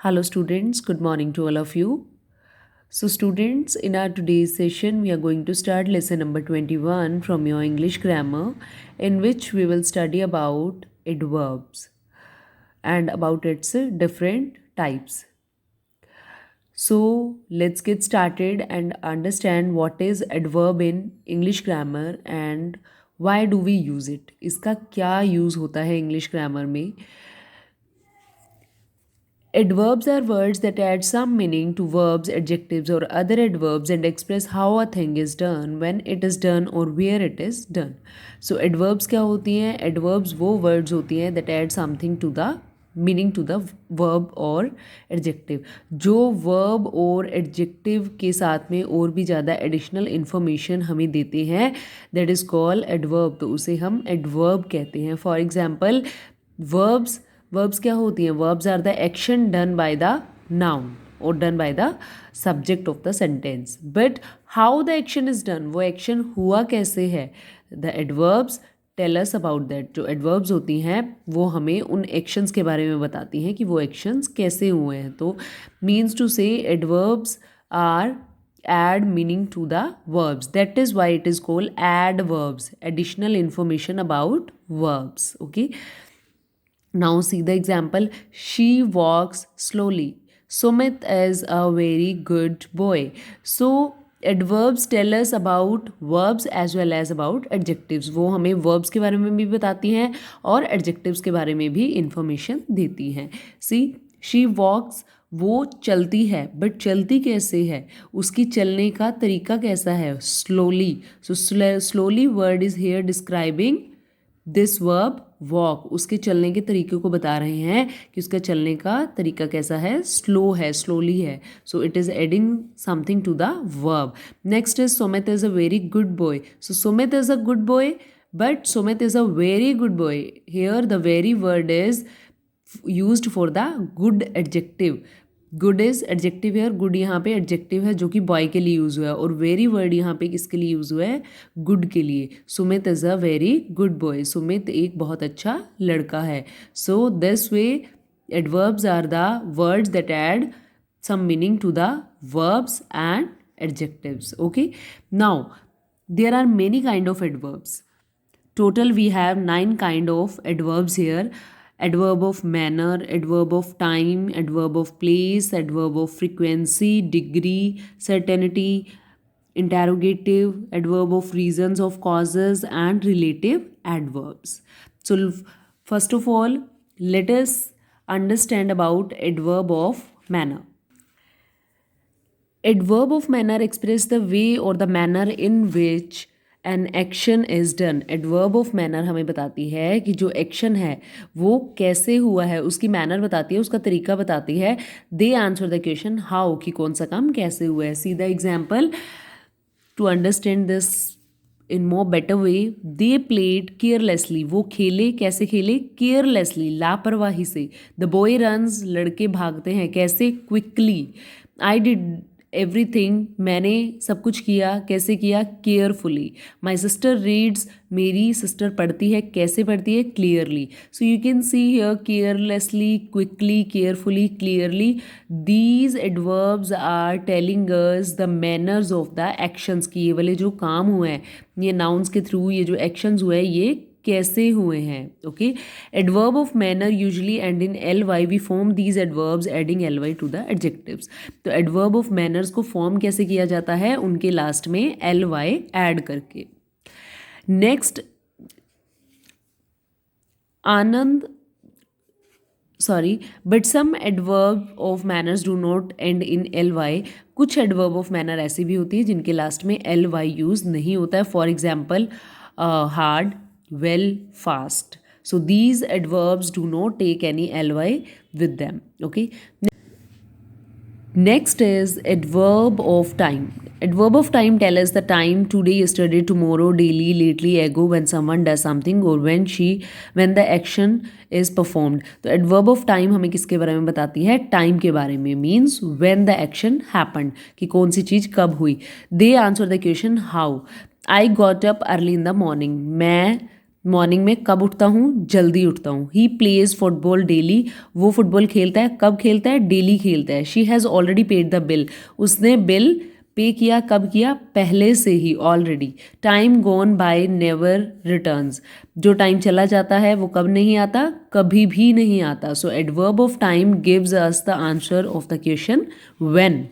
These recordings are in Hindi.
Hello students, good morning to all of you. So students, in our today's session, we are going to start lesson number 21 from your English grammar, in which we will study about adverbs and about its different types. So let's get started and understand what is adverb in English grammar and why do we use it. इसका क्या use होता है English grammar में. Adverbs are words that add some meaning to verbs, adjectives, or other adverbs and express how a thing is done, when it is done, or where it is done. So, adverbs क्या होती हैं? Adverbs वो words होती हैं that add something to the meaning to the verb और adjective. जो verb और adjective के साथ में और भी ज़्यादा additional information हमें देते हैं, that is called adverb. तो उसे हम adverb कहते हैं. For example, verbs क्या होती हैं? Verbs are the action done by the noun or done by the subject of the sentence. But how the action is done, वो action हुआ कैसे है? The adverbs tell us about that. जो adverbs होती हैं वो हमें उन actions के बारे में बताती हैं कि वो actions कैसे हुए हैं. तो means to say adverbs are add meaning to the verbs. That is why it is called adverbs. Additional information about verbs. Okay. Now see the example. She walks slowly. Sumit is a very good boy. So adverbs tell us about verbs as well as about adjectives. वो हमें verbs के बारे में भी बताती हैं और adjectives के बारे में भी information देती हैं. See, she walks, वो चलती है, बट चलती कैसे है, उसकी चलने का तरीका कैसा है? Slowly. So slowly word is here describing this verb walk. उसके चलने के तरीके को बता रहे हैं कि उसका चलने का तरीका कैसा है, स्लो है, स्लोली है. So it is adding something to the verb. Next is Sumit is a very good boy. So Sumit is a good boy, but Sumit is a very good boy. Here the very word is used for the good adjective. Good is adjective है और गुड यहाँ पे एडजेक्टिव है जो कि बॉय के लिए यूज़ हुआ है, और वेरी वर्ड यहाँ पे किसके लिए यूज़ हुआ है? गुड के लिए. Sumit is a very good boy. Sumit एक बहुत अच्छा लड़का है. So this way adverbs are the words that add some meaning to the verbs and adjectives. Okay, now there are many kind of adverbs. Total we have 9 kind of adverbs here. Adverb of manner, adverb of time, adverb of place, adverb of frequency, degree, certainty, interrogative, adverb of reasons, of causes, and relative adverbs. So first of all, let us understand about adverb of manner. Adverb of manner express the way or the manner in which an action is done. Adverb of manner हमें बताती है कि जो एक्शन है वो कैसे हुआ है, उसकी मैनर बताती है, उसका तरीका बताती है. They answer the question how, कि कौन सा काम कैसे हुआ है. See the example to understand this in more better way. They played carelessly. वो खेले, कैसे खेले? केयरलेसली, लापरवाही से. The boy runs. लड़के भागते हैं, कैसे? क्विकली. I did everything. मैंने सब कुछ किया, कैसे किया? केयरफुली. My sister reads. मेरी सिस्टर पढ़ती है, कैसे पढ़ती है? Clearly. So you can see here carelessly, quickly, carefully, clearly. These adverbs are telling us the manners of the actions, की ये वाले जो काम हुए हैं, ये नाउन्स के थ्रू ये जो एक्शंस हुए हैं ये कैसे हुए हैं. Okay, adverb of manner usually end in L Y. We form these adverbs adding L Y to the adjectives. तो एडवर्ब ऑफ मैनर्स को फॉर्म कैसे किया जाता है? उनके लास्ट में एल वाई ऐड करके. Next, Anand, sorry, but some adverb of manners do not end in L Y. कुछ एडवर्ब ऑफ मैनर ऐसी भी होती है जिनके लास्ट में एल वाई यूज नहीं होता है. For example hard, well, fast. So these adverbs do not take any ly with them. Okay, next is adverb of time. Adverb of time tell us the time: today, yesterday, tomorrow, daily, lately, ago, when someone does something or when the action is performed. तो adverb of time हमें किसके बारे में बताती है? टाइम के बारे में. means when the action happened, कि कौन सी चीज़ कब हुई. They answer the question how. I got up early in the morning. मैं मॉर्निंग में कब उठता हूँ, जल्दी उठता हूँ. ही प्लेज फुटबॉल डेली, वो फुटबॉल खेलता है. कब खेलता है, डेली खेलता है. She has already paid the bill, उसने बिल पे किया. कब किया, पहले से ही, already. Time gone by never returns, जो टाइम चला जाता है वो कब नहीं आता, कभी भी नहीं आता. So adverb of time gives us the answer of the question when.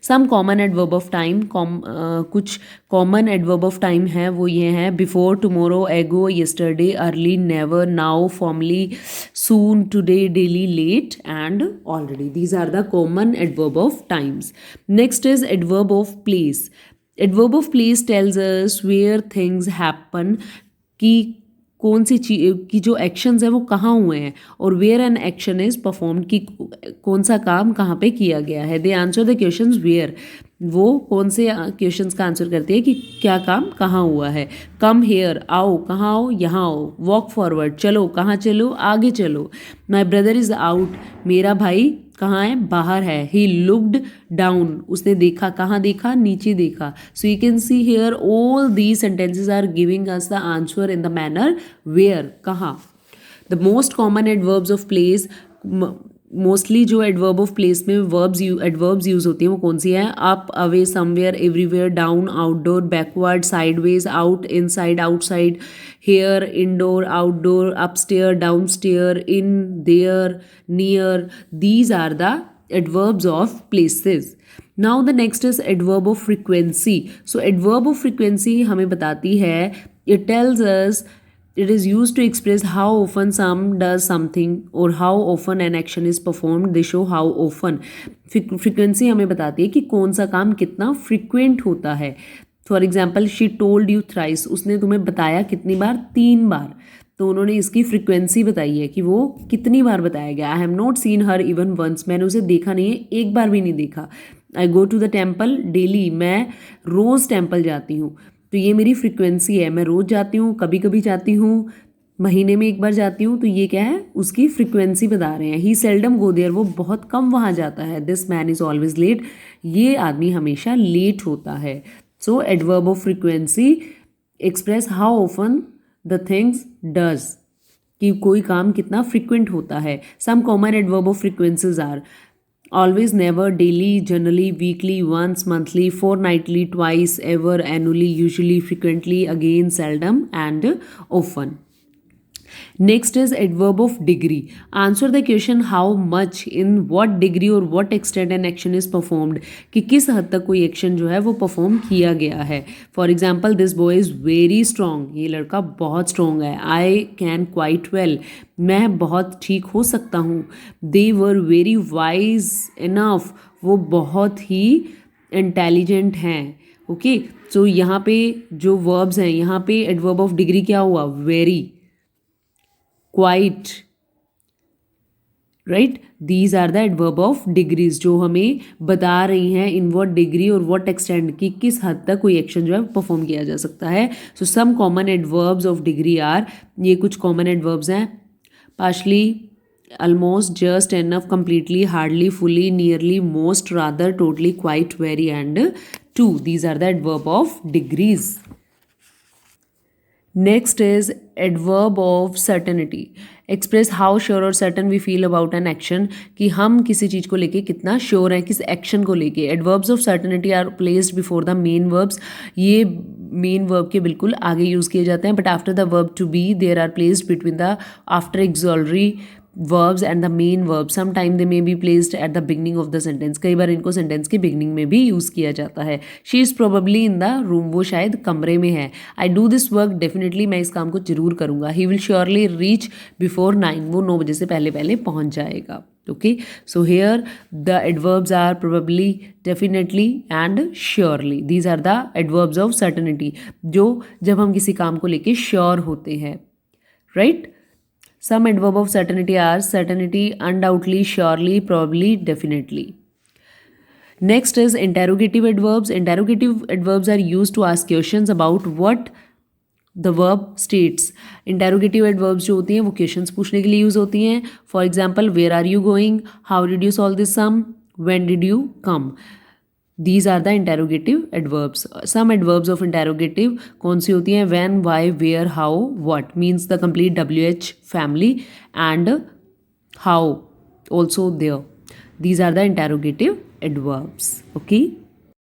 Some common adverb of time, कुछ कॉमन एडवर्ब ऑफ टाइम है वो ये हैं: before, tomorrow, ago, yesterday, early, never, now, formally, soon, today, daily, late and already. These are the common adverb of times. Next is adverb of place. Adverb of place tells us where things happen, कि कौन सी चीज की जो एक्शंस है वो कहाँ हुए हैं, और where an action is performed, कि कौन सा काम कहाँ पे किया गया है. They answer the questions where, वो कौन से क्वेश्चंस का आंसर करती है कि क्या काम कहाँ हुआ है. कम हेयर, आओ, कहाँ आओ, यहाँ आओ. वॉक फॉरवर्ड, चलो, कहाँ चलो, आगे चलो. माई ब्रदर इज आउट, मेरा भाई कहाँ है, बाहर है. ही लुक्ड डाउन, उसने देखा, कहाँ देखा, नीचे देखा. So you can see here all these sentences are giving us the answer in the manner where, कहाँ. The most common adverbs of place, mostly जो एडवर्ब ऑफ प्लेस में एडवर्ब्स यूज होती हैं वो कौन सी हैं? Up, away, somewhere, everywhere, down, outdoor, backward, sideways, out, inside, outside, here, indoor, outdoor, upstair, downstair, in, there, near. These are the adverbs of places. Now the next is adverb of frequency. So adverb of frequency हमें बताती है, it tells us, it is used to express how often some does something or how often an action is performed. They show how often. Frequency हमें बताती है कि कौन सा काम कितना frequent होता है. For example, she told you thrice, उसने तुम्हें बताया कितनी बार, 3 बार. तो उन्होंने इसकी फ्रिक्वेंसी बताई है कि वो कितनी बार बताया गया. I have not seen her even once, मैंने उसे देखा नहीं है, एक बार भी नहीं देखा. I go to the temple daily, मैं रोज़ टेम्पल जाती हूँ. तो ये मेरी फ्रिक्वेंसी है, मैं रोज़ जाती हूँ, कभी कभी जाती हूँ, महीने में एक बार जाती हूँ. तो ये क्या है, उसकी फ्रिक्वेंसी बता रहे हैं. ही सेल्डम गो देयर, वो बहुत कम वहाँ जाता है. This man is always late, ये आदमी हमेशा लेट होता है. So adverb of frequency express how often the things does, कि कोई काम कितना फ्रिक्वेंट होता है. Some common adverb of frequencies are always, never, daily, generally, weekly, once, monthly, fortnightly, twice, ever, annually, usually, frequently, again, seldom and often. Next is adverb of degree. Answer the question how much, in what degree or what extent an action is performed, कि किस हद तक कोई एक्शन जो है वो परफॉर्म किया गया है. For example, this boy is very strong, ये लड़का बहुत स्ट्रॉन्ग है. आई कैन क्वाइट वेल, मैं बहुत ठीक हो सकता हूँ. दे वर वेरी वाइज इनफ, वो बहुत ही इंटेलिजेंट हैं. ओके, सो यहाँ पे जो वर्ब्स हैं, यहाँ पे एडवर्ब ऑफ डिग्री क्या हुआ, very, quite, right. These are the adverb of degrees जो हमें बता रही हैं इन व्हाट डिग्री और व्हाट एक्सटेंड, की किस हद तक कोई एक्शन जो है परफॉर्म किया जा सकता है. So some common adverbs of degree are, ये कुछ कॉमन एडवर्ब्स हैं: partially, almost, just, enough, completely, hardly, fully, nearly, most, rather, totally, quite, very and to. These are the adverb of degrees. Next is adverb of certainty. Express how sure or certain we feel about an action, कि हम किसी चीज़ को लेके कितना श्योर हैं किस एक्शन को लेके. Adverbs of certainty are placed before the main verbs. ये मेन वर्ब के बिल्कुल आगे यूज़ किए जाते हैं. But after the verb to be there are placed between the after auxiliary verbs and the main verb. Sometime they may be placed at the beginning of the sentence. कई बार इनको सेंटेंस के बिगनिंग में भी यूज़ किया जाता है. She is probably in the room, वो शायद कमरे में है. I do this work definitely, मैं इस काम को जरूर करूँगा. He will surely reach before 9, वो 9 बजे से पहले पहले पहुँच जाएगा. Okay, so here the adverbs are probably, definitely and surely. These are the adverbs of certainty, जो जब हम किसी काम को लेके श्योर होते हैं, right. Some adverb of certainty are certainty, undoubtedly, surely, probably, definitely. Next is interrogative adverbs. Interrogative adverbs are used to ask questions about what the verb states. Interrogative adverbs जो होती हैं वो questions पूछने के लिए यूज़ होती हैं. For example, where are you going? How did you solve this sum? When did you come? These are the interrogative adverbs. Some adverbs of interrogative कौन सी होती हैं? When, why, where, how, what means the complete WH family and how also there. These are the interrogative adverbs. Okay.